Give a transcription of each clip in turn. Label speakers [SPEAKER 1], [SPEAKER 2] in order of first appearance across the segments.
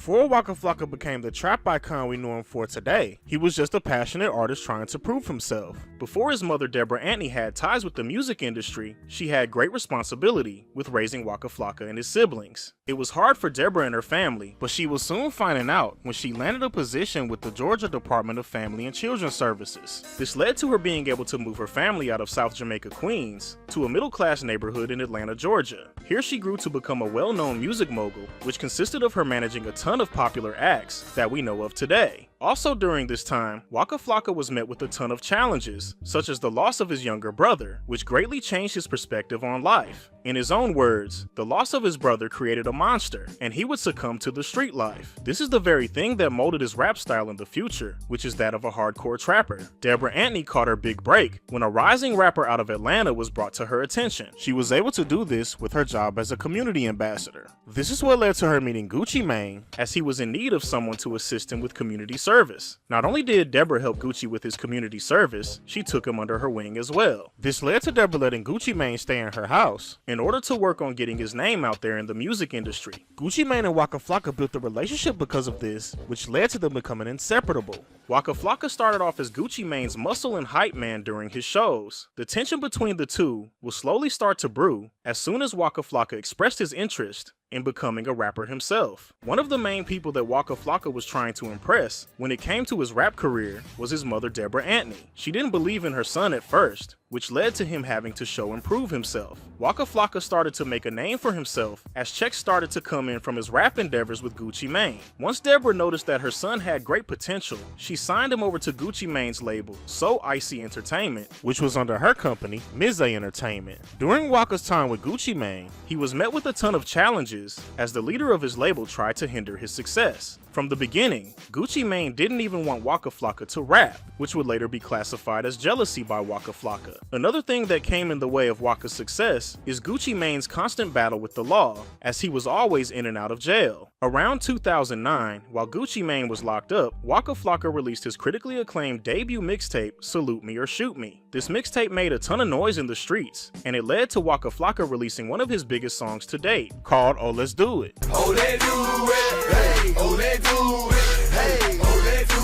[SPEAKER 1] Before Waka Flocka became the trap icon we know him for today, he was just a passionate artist trying to prove himself. Before his mother Deborah Antony had ties with the music industry, she had great responsibility with raising Waka Flocka and his siblings. It was hard for Deborah and her family, but she was soon finding out when she landed a position with the Georgia Department of Family and Children's Services. This led to her being able to move her family out of South Jamaica, Queens, to a middle-class neighborhood in Atlanta, Georgia. Here she grew to become a well-known music mogul, which consisted of her managing a ton of popular acts that we know of today. Also during this time, Waka Flocka was met with a ton of challenges, such as the loss of his younger brother, which greatly changed his perspective on life. In his own words, the loss of his brother created a monster, and he would succumb to the street life. This is the very thing that molded his rap style in the future, which is that of a hardcore trapper. Deborah Antony caught her big break when a rising rapper out of Atlanta was brought to her attention. She was able to do this with her job as a community ambassador. This is what led to her meeting Gucci Mane, as he was in need of someone to assist him with community service. Not only did Deborah help Gucci with his community service, she took him under her wing as well. This led to Deborah letting Gucci Mane stay in her house in order to work on getting his name out there in the music industry. Gucci Mane and Waka Flocka built a relationship because of this, which led to them becoming inseparable. Waka Flocka started off as Gucci Mane's muscle and hype man during his shows. The tension between the two will slowly start to brew as soon as Waka Flocka expressed his interest in becoming a rapper himself. One of the main people that Waka Flocka was trying to impress when it came to his rap career was his mother Deborah Antony. She didn't believe in her son at first, which led to him having to show and prove himself. Waka Flocka started to make a name for himself as checks started to come in from his rap endeavors with Gucci Mane. Once Deborah noticed that her son had great potential, she signed him over to Gucci Mane's label, So Icy Entertainment, which was under her company, Mize Entertainment. During Waka's time with Gucci Mane, he was met with a ton of challenges as the leader of his label tried to hinder his success. From the beginning, Gucci Mane didn't even want Waka Flocka to rap, which would later be classified as jealousy by Waka Flocka. Another thing that came in the way of Waka's success is Gucci Mane's constant battle with the law, as he was always in and out of jail. Around 2009, while Gucci Mane was locked up, Waka Flocka released his critically acclaimed debut mixtape, Salute Me or Shoot Me. This mixtape made a ton of noise in the streets, and it led to Waka Flocka releasing one of his biggest songs to date, called Oh Let's Do It.
[SPEAKER 2] Oh, they do it, hey, oh, they do it, hey, oh, they do it.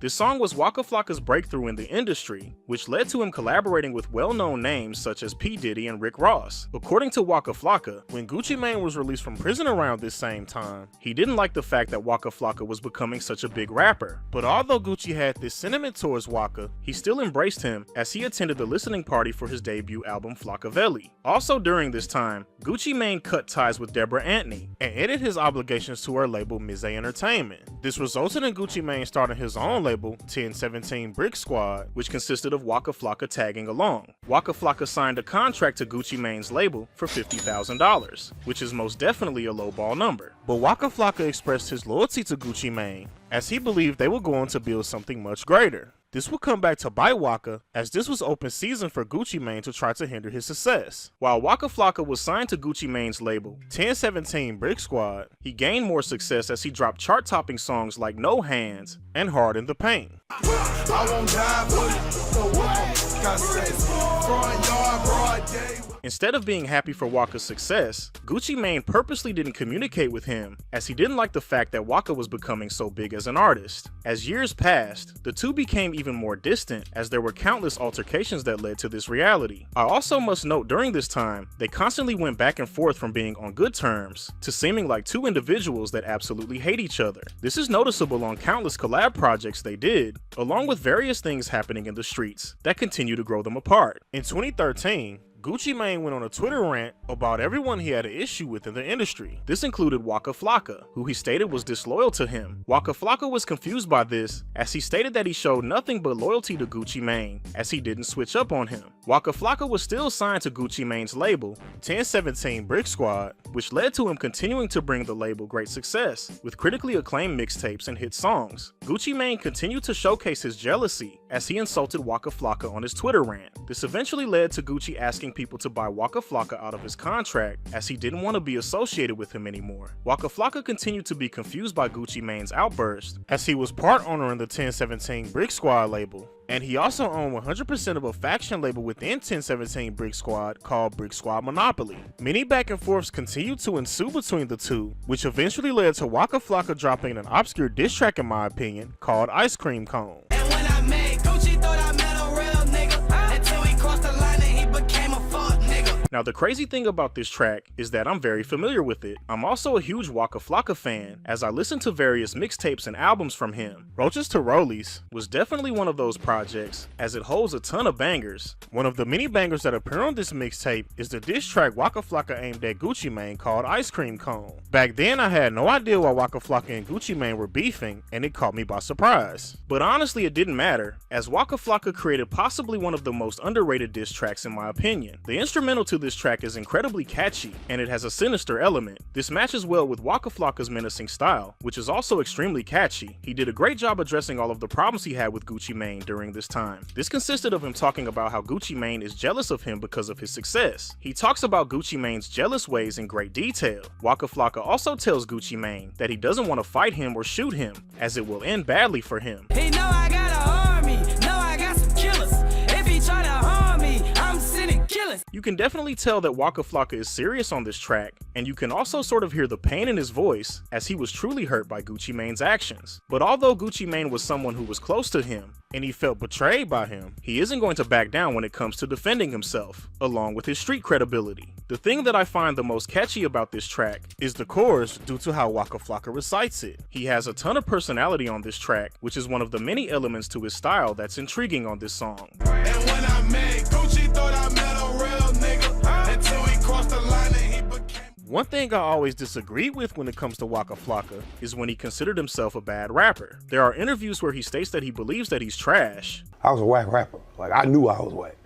[SPEAKER 1] This song was Waka Flocka's breakthrough in the industry, which led to him collaborating with well-known names such as P. Diddy and Rick Ross. According to Waka Flocka, when Gucci Mane was released from prison around this same time, he didn't like the fact that Waka Flocka was becoming such a big rapper. But although Gucci had this sentiment towards Waka, he still embraced him as he attended the listening party for his debut album Flockavelli. Also during this time, Gucci Mane cut ties with Deborah Antony and ended his obligations to her label Mize Entertainment. This resulted in Gucci Mane starting his own label, 1017 Brick Squad, which consisted of Waka Flocka tagging along. Waka Flocka signed a contract to Gucci Mane's label for $50,000, which is most definitely a lowball number. But Waka Flocka expressed his loyalty to Gucci Mane, as he believed they were going to build something much greater. This would come back to bite Waka, as this was open season for Gucci Mane to try to hinder his success. While Waka Flocka was signed to Gucci Mane's label, 1017 Brick Squad, he gained more success as he dropped chart-topping songs like No Hands and Hard in the Paint.
[SPEAKER 2] I won't die for you, so what? Got sex, front yard, broad day.
[SPEAKER 1] Instead of being happy for Waka's success, Gucci Mane purposely didn't communicate with him, as he didn't like the fact that Waka was becoming so big as an artist. As years passed, the two became even more distant, as there were countless altercations that led to this reality. I also must note during this time, they constantly went back and forth from being on good terms to seeming like two individuals that absolutely hate each other. This is noticeable on countless collab projects they did, along with various things happening in the streets that continue to grow them apart. In 2013, Gucci Mane went on a Twitter rant about everyone he had an issue with in the industry. This included Waka Flocka, who he stated was disloyal to him. Waka Flocka was confused by this, as he stated that he showed nothing but loyalty to Gucci Mane, as he didn't switch up on him. Waka Flocka was still signed to Gucci Mane's label, 1017 Brick Squad, which led to him continuing to bring the label great success, with critically acclaimed mixtapes and hit songs. Gucci Mane continued to showcase his jealousy, as he insulted Waka Flocka on his Twitter rant. This eventually led to Gucci asking people to buy Waka Flocka out of his contract, as he didn't want to be associated with him anymore. Waka Flocka continued to be confused by Gucci Mane's outburst, as he was part owner in the 1017 Brick Squad label. And he also owned 100% of a faction label within 1017 Brick Squad called Brick Squad Monopoly. Many back and forths continued to ensue between the two, which eventually led to Waka Flocka dropping an obscure diss track in my opinion called Ice Cream Cone.
[SPEAKER 3] And when I met Gucci, thought I met a real nigga, until he crossed the line and he became a fuck nigga.
[SPEAKER 1] Now the crazy thing about this track is that I'm very familiar with it. I'm also a huge Waka Flocka fan, as I listen to various mixtapes and albums from him. Roaches to Rollies was definitely one of those projects, as it holds a ton of bangers. One of the many bangers that appear on this mixtape is the diss track Waka Flocka aimed at Gucci Mane called Ice Cream Cone. Back then I had no idea why Waka Flocka and Gucci Mane were beefing, and it caught me by surprise. But honestly it didn't matter, as Waka Flocka created possibly one of the most underrated diss tracks in my opinion. The instrumental to this track is incredibly catchy, and it has a sinister element. This matches well with Waka Flocka's menacing style, which is also extremely catchy. He did a great job addressing all of the problems he had with Gucci Mane during this time. This consisted of him talking about how Gucci Mane is jealous of him because of his success. He talks about Gucci Mane's jealous ways in great detail. Waka Flocka also tells Gucci Mane that he doesn't want to fight him or shoot him, as it will end badly for him.
[SPEAKER 3] He know I got an army, know I got some killers. If he try to harm me, I'm sending killers.
[SPEAKER 1] You can definitely tell that Waka Flocka is serious on this track, and you can also sort of hear the pain in his voice, as he was truly hurt by Gucci Mane's actions. But although Gucci Mane was someone who was close to him, and he felt betrayed by him, he isn't going to back down when it comes to defending himself, along with his street credibility. The thing that I find the most catchy about this track is the chorus due to how Waka Flocka recites it. He has a ton of personality on this track, which is one of the many elements to his style that's intriguing on this song.
[SPEAKER 2] And when I met Gucci, thought I met a real nigga, until he crossed the line and he became.
[SPEAKER 1] One thing I always disagreed with when it comes to Waka Flocka is when he considered himself a bad rapper. There are interviews where he states that he believes that he's trash.
[SPEAKER 4] I was a whack rapper. Like, I knew I was whack,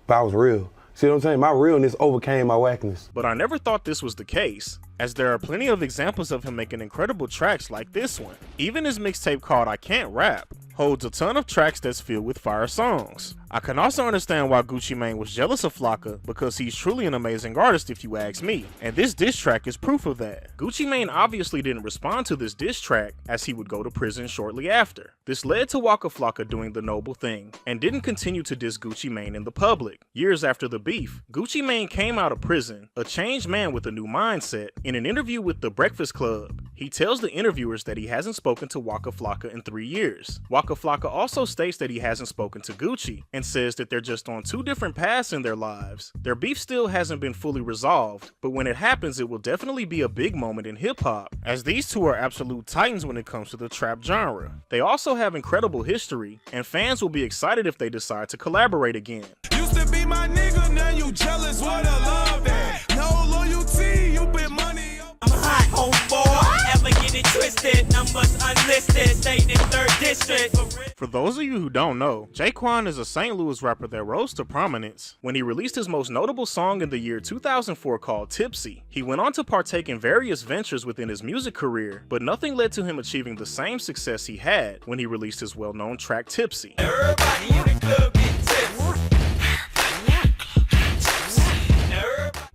[SPEAKER 4] but I was real. See what I'm saying? My realness overcame my whackness.
[SPEAKER 1] But I never thought this was the case, as there are plenty of examples of him making incredible tracks like this one. Even his mixtape called I Can't Rap holds a ton of tracks that's filled with fire songs. I can also understand why Gucci Mane was jealous of Flocka, because he's truly an amazing artist if you ask me, and this diss track is proof of that. Gucci Mane obviously didn't respond to this diss track, as he would go to prison shortly after. This led to Waka Flocka doing the noble thing, and didn't continue to diss Gucci Mane in the public. Years after the beef, Gucci Mane came out of prison, a changed man with a new mindset. In an interview with The Breakfast Club, he tells the interviewers that he hasn't spoken to Waka Flocka in 3 years. Waka Flocka also states that he hasn't spoken to Gucci, and says that they're just on 2 different paths in their lives. Their beef still hasn't been fully resolved, but when it happens it will definitely be a big moment in hip-hop, as these two are absolute titans when it comes to the trap genre. They also have incredible history, and fans will be excited if they decide to collaborate again.
[SPEAKER 2] Used to be my nigga, now you jealous, what a love that. No loyalty, you been money.
[SPEAKER 3] I'm hot on 4, ever get it twisted, numbers unlisted, stayed in 3rd district.
[SPEAKER 1] For those of you who don't know, Jaquan is a St. Louis rapper that rose to prominence when he released his most notable song in the year 2004 called Tipsy. He went on to partake in various ventures within his music career, but nothing led to him achieving the same success he had when he released his well-known track Tipsy.
[SPEAKER 3] Everybody in the club get tipsy.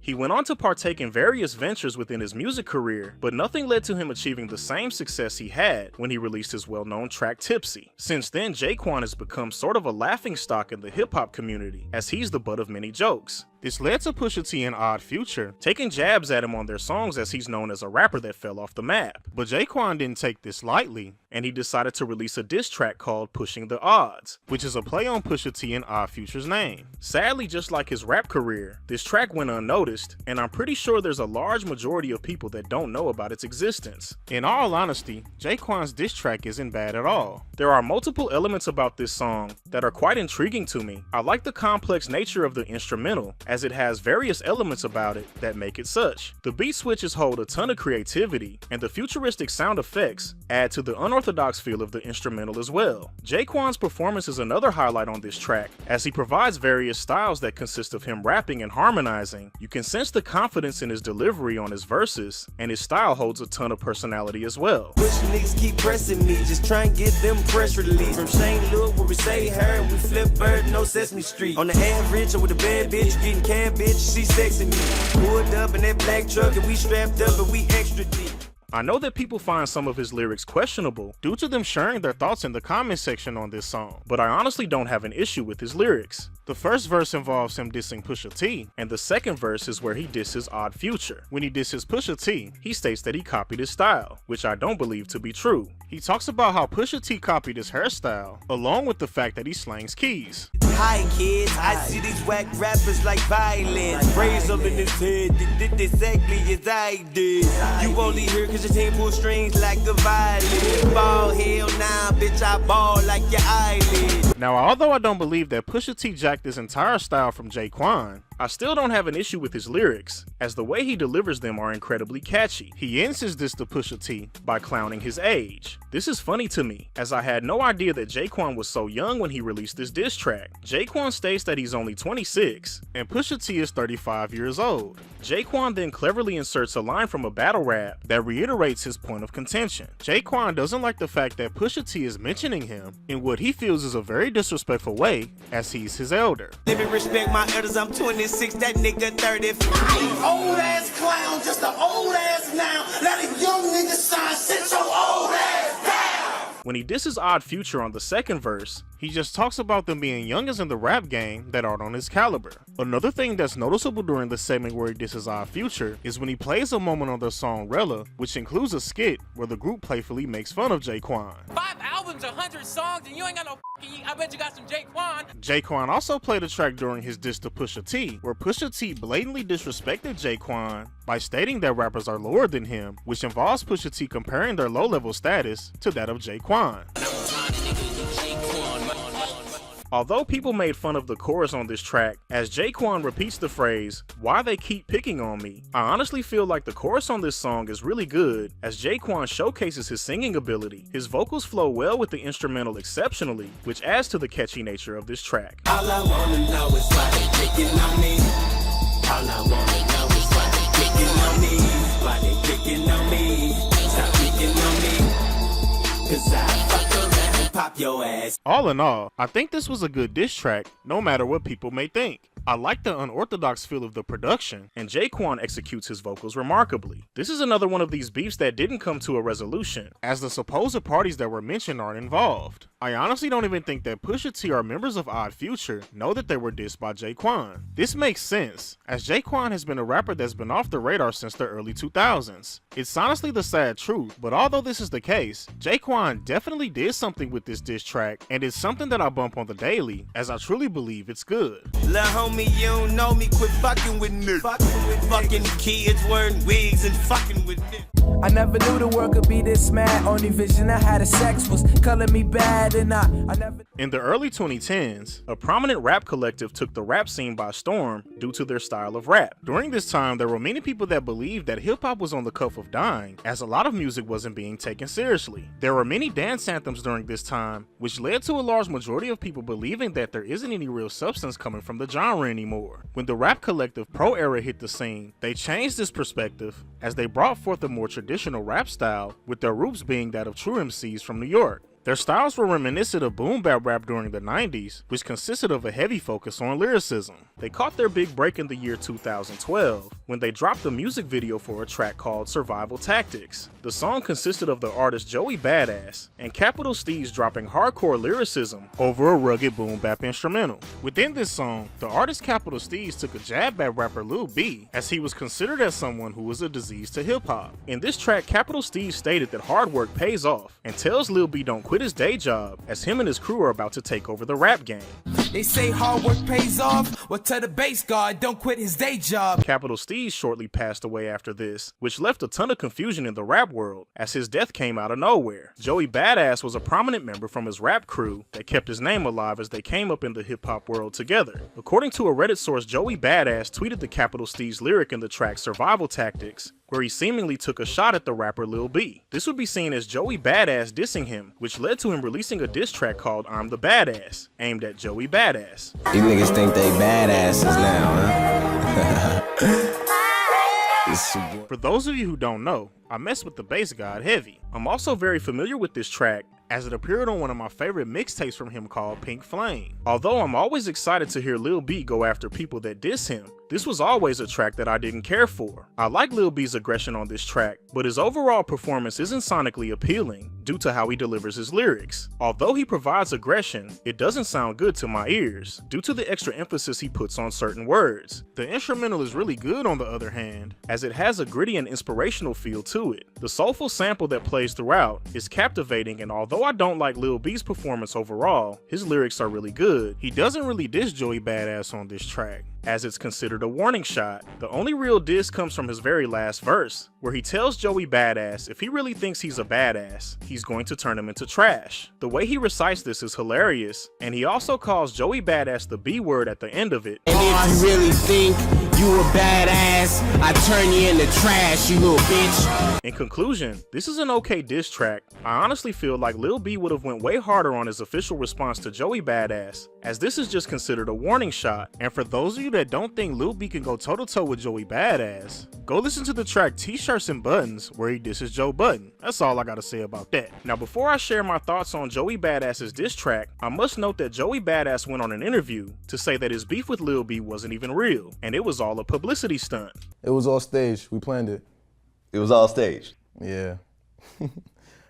[SPEAKER 1] He went on to partake in various ventures within his music career, but nothing led to him achieving the same success he had when he released his well-known track Tipsy. Since then, Jaquan has become sort of a laughingstock in the hip-hop community, as he's the butt of many jokes. This led to Pusha T and Odd Future taking jabs at him on their songs, as he's known as a rapper that fell off the map. But Jaquan didn't take this lightly, and he decided to release a diss track called Pushing the Odds, which is a play on Pusha T and Odd Future's name. Sadly, just like his rap career, this track went unnoticed, and I'm pretty sure there's a large majority of people that don't know about its existence. In all honesty, Jaquan's diss track isn't bad at all. There are multiple elements about this song that are quite intriguing to me. I like the complex nature of the instrumental, as it has various elements about it that make it such. The beat switches hold a ton of creativity, and the futuristic sound effects add to the unorthodox feel of the instrumental as well. Jaquan's performance is another highlight on this track, as he provides various styles that consist of him rapping and harmonizing. You can sense the confidence in his delivery on his verses, and his style holds a ton of personality as well.
[SPEAKER 3] Push niggas keep pressing me, just try and get them press release. From St. Louis where we say her, we flip bird, no Sesame Street. On the average, I'm with a bad bitch, getting cab bitch, she sexing me. Pulled up in that black truck and we strapped up and we extra deep.
[SPEAKER 1] I know that people find some of his lyrics questionable due to them sharing their thoughts in the comment section on this song, but I honestly don't have an issue with his lyrics. The first verse involves him dissing Pusha T, and the second verse is where he disses Odd Future. When he disses Pusha T, he states that he copied his style, which I don't believe to be true. He talks about how Pusha T copied his hairstyle, along with the fact that he slangs keys.
[SPEAKER 3] Hi kids, I see these whack rappers like violence. Raise them in his head, did exactly as I did. You only hear cause your team pull strings like a violin. Ball hell nah, bitch, I ball like your eyelid.
[SPEAKER 1] Now, although I don't believe that Pusha T jacked his entire style from Jaquan, I still don't have an issue with his lyrics, as the way he delivers them are incredibly catchy. He ends his diss to Pusha T by clowning his age. This is funny to me, as I had no idea that Jaquan was so young when he released this diss track. Jaquan states that he's only 26, and Pusha T is 35 years old. Jaquan then cleverly inserts a line from a battle rap that reiterates his point of contention. Jaquan doesn't like the fact that Pusha T is mentioning him in what he feels is a very disrespectful way, as he's his elder.
[SPEAKER 3] Let me respect my elders, I'm 26, that nigga 35.
[SPEAKER 2] Old ass clown, just an old ass now. Let a young nigga sign, sit your old ass down.
[SPEAKER 1] When he disses Odd Future on the second verse, he just talks about them being youngins in the rap game that aren't on his caliber. Another thing that's noticeable during the segment where he disses Odd Future is when he plays a moment on their song Rella, which includes a skit where the group playfully makes fun of Jaquan.
[SPEAKER 5] 5 albums, 100 songs, and you ain't got no f***ing, I bet you got some Jaquan.
[SPEAKER 1] Jaquan also played a track during his diss to Pusha T, where Pusha T blatantly disrespected Jaquan by stating that rappers are lower than him, which involves Pusha T comparing their low-level status to that of Jaquan. Although people made fun of the chorus on this track, as Jaquan repeats the phrase, "Why they keep picking on me," I honestly feel like the chorus on this song is really good, as Jaquan showcases his singing ability. His vocals flow well with the instrumental exceptionally, which adds to the catchy nature of this track.
[SPEAKER 3] All I wanna know is why they picking on me. All I wanna know is why they picking on me. Why they picking on me. Stop picking on me. Cause I fuck around and pop your ass.
[SPEAKER 1] All in all, I think this was a good diss track, no matter what people may think. I like the unorthodox feel of the production, and Jaquan executes his vocals remarkably. This is another one of these beefs that didn't come to a resolution, as the supposed parties that were mentioned aren't involved. I honestly don't even think that Pusha T or members of Odd Future know that they were dissed by Jaquan. This makes sense, as Jaquan has been a rapper that's been off the radar since the early 2000s. It's honestly the sad truth, but although this is the case, Jaquan definitely did something with this diss track, and it's something that I bump on the daily, as I truly believe it's good.
[SPEAKER 3] Lil' homie, you don't know me, quit fucking with me. Fucking kids wearing wigs and fucking with me.
[SPEAKER 6] I never knew the world could be this mad. Only vision I had of sex was color me bad, and I never.
[SPEAKER 1] In the early 2010s, a prominent rap collective took the rap scene by storm due to their style of rap. During this time, there were many people that believed that hip-hop was on the cuff of dying, as a lot of music wasn't being taken seriously. There were many dance anthems during this time, which led to a large majority of people believing that there isn't any real substance coming from the genre anymore. When the rap collective Pro Era hit the scene, they changed this perspective, as they brought forth a more traditional rap style, with their roots being that of true MCs from New York. Their styles were reminiscent of boom bap rap during the 90s, which consisted of a heavy focus on lyricism. They caught their big break in the year 2012, when they dropped a music video for a track called Survival Tactics. The song consisted of the artist Joey Badass and Capital Steez dropping hardcore lyricism over a rugged boom bap instrumental. Within this song, the artist Capital Steez took a jab at rapper Lil B, as he was considered as someone who was a disease to hip hop. In this track, Capital Steez stated that hard work pays off, and tells Lil B don't quit his day job, as him and his crew are about to take over the rap game.
[SPEAKER 6] They say hard work pays off. Well, tell the bass guard don't quit his day job.
[SPEAKER 1] Capital Steez shortly passed away after this, which left a ton of confusion in the rap world, as his death came out of nowhere. Joey Badass was a prominent member from his rap crew that kept his name alive as they came up in the hip-hop world together. According to a Reddit source, Joey Badass tweeted the Capital Steez lyric in the track Survival Tactics, where he seemingly took a shot at the rapper Lil B. This would be seen as Joey Badass dissing him, which led to him releasing a diss track called I'm the Badass, aimed at Joey Badass.
[SPEAKER 7] These niggas think they badasses now, huh?
[SPEAKER 1] For those of you who don't know, I mess with the bass god heavy. I'm also very familiar with this track, as it appeared on one of my favorite mixtapes from him called Pink Flame. Although I'm always excited to hear Lil B go after people that diss him, This was always a track that I didn't care for. I like Lil B's aggression on this track, but his overall performance isn't sonically appealing due to how he delivers his lyrics. Although he provides aggression, it doesn't sound good to my ears due to the extra emphasis he puts on certain words. The instrumental is really good on the other hand, as it has a gritty and inspirational feel to it. The soulful sample that plays throughout is captivating, and although I don't like Lil B's performance overall, his lyrics are really good. He doesn't really diss Joey Badass on this track, as it's considered a warning shot. The only real diss comes from his very last verse, where he tells Joey Badass if he really thinks he's a badass, he's going to turn him into trash. The way he recites this is hilarious, and he also calls Joey Badass the B word at the end of it.
[SPEAKER 3] And if you really think you a badass, I turn you into trash, you little bitch.
[SPEAKER 1] In conclusion, this is an okay diss track. I honestly feel like Lil B would have went way harder on his official response to Joey Badass, as this is just considered a warning shot. And for those of you that don't think Lil B can go toe to toe with Joey Badass, go listen to the track T-Shirts and Buttons where he disses Joe Budden. That's all I gotta say about that. Now before I share my thoughts on Joey Badass's diss track, I must note that Joey Badass went on an interview to say that his beef with Lil B wasn't even real, and it was all a publicity stunt.
[SPEAKER 8] It was all staged. We planned it.
[SPEAKER 7] It was all staged.
[SPEAKER 8] Yeah.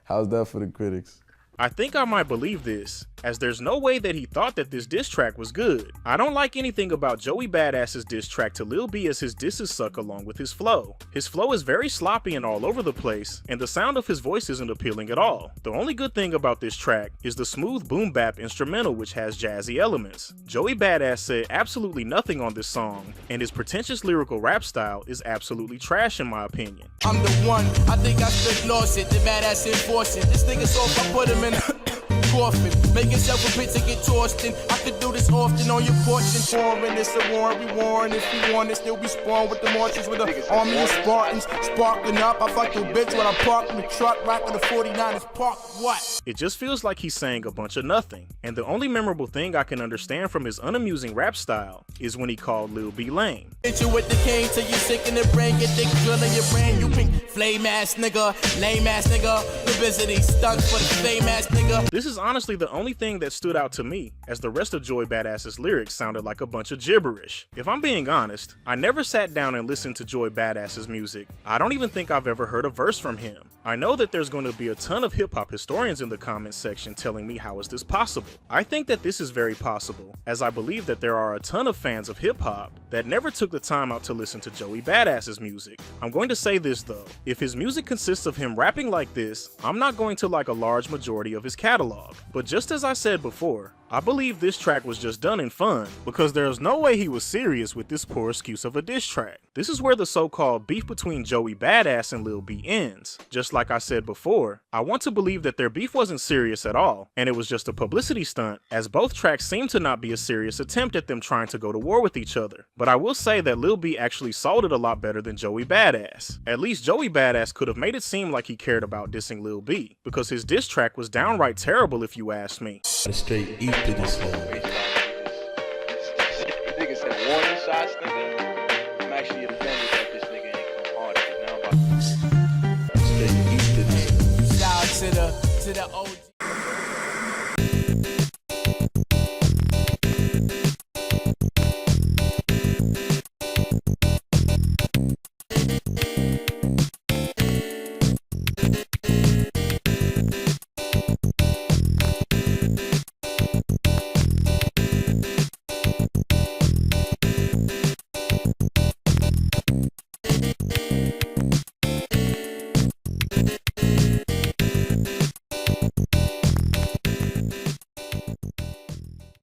[SPEAKER 8] How's that for the critics?
[SPEAKER 1] I think I might believe this, as there's no way that he thought that this diss track was good. I don't like anything about Joey Badass's diss track to Lil B as his disses suck along with his flow. His flow is very sloppy and all over the place, and the sound of his voice isn't appealing at all. The only good thing about this track is the smooth boom bap instrumental, which has jazzy elements. Joey Badass said absolutely nothing on this song, and his pretentious lyrical rap style is absolutely trash in my opinion.
[SPEAKER 6] I'm the one, I think I should lost it. The badass enforcing. This nigga soft, I put him in coffin. Make yourself a pit to get tossed in. I could do this often on your portion. Foreign, it's a war, we warn. If you want it, still be spawned with the Martians with an army of Spartans. Sparkling up, I fuck your bitch when I park in the truck, rockin' the 49ers park. What?
[SPEAKER 1] It just feels like he's saying a bunch of nothing, and the only memorable thing I can understand from his unamusing rap style is when he called Lil B lame.
[SPEAKER 6] Hit you with the cane till you sick in the brain, get dick drill in your brain. You pink flame ass nigga, lame ass nigga. Publicity stunts for the fame ass nigga.
[SPEAKER 1] This is honestly the only thing that stood out to me, as the rest of Joey Badass's lyrics sounded like a bunch of gibberish. If I'm being honest, I never sat down and listened to Joey Badass's music. I don't even think I've ever heard a verse from him. I know that there's going to be a ton of hip-hop historians in the comments section telling me how is this possible. I think that this is very possible, as I believe that there are a ton of fans of hip-hop that never took the time out to listen to Joey Badass's music. I'm going to say this though, if his music consists of him rapping like this, I'm not going to like a large majority of his catalog. But just as I said before, I believe this track was just done in fun, because there's no way he was serious with this poor excuse of a diss track. This is where the so-called beef between Joey Badass and Lil B ends. Just like I said before, I want to believe that their beef wasn't serious at all, and it was just a publicity stunt, as both tracks seem to not be a serious attempt at them trying to go to war with each other. But I will say that Lil B actually sold it a lot better than Joey Badass. At least Joey Badass could have made it seem like he cared about dissing Lil B, because his diss track was downright terrible if you ask me.
[SPEAKER 9] Straight eat to this one.
[SPEAKER 10] Nigga said warning shots, nigga. I'm actually offended that this nigga ain't come hard, 'cause now I'm about to
[SPEAKER 9] Straight eat to this.
[SPEAKER 6] Shout out to the old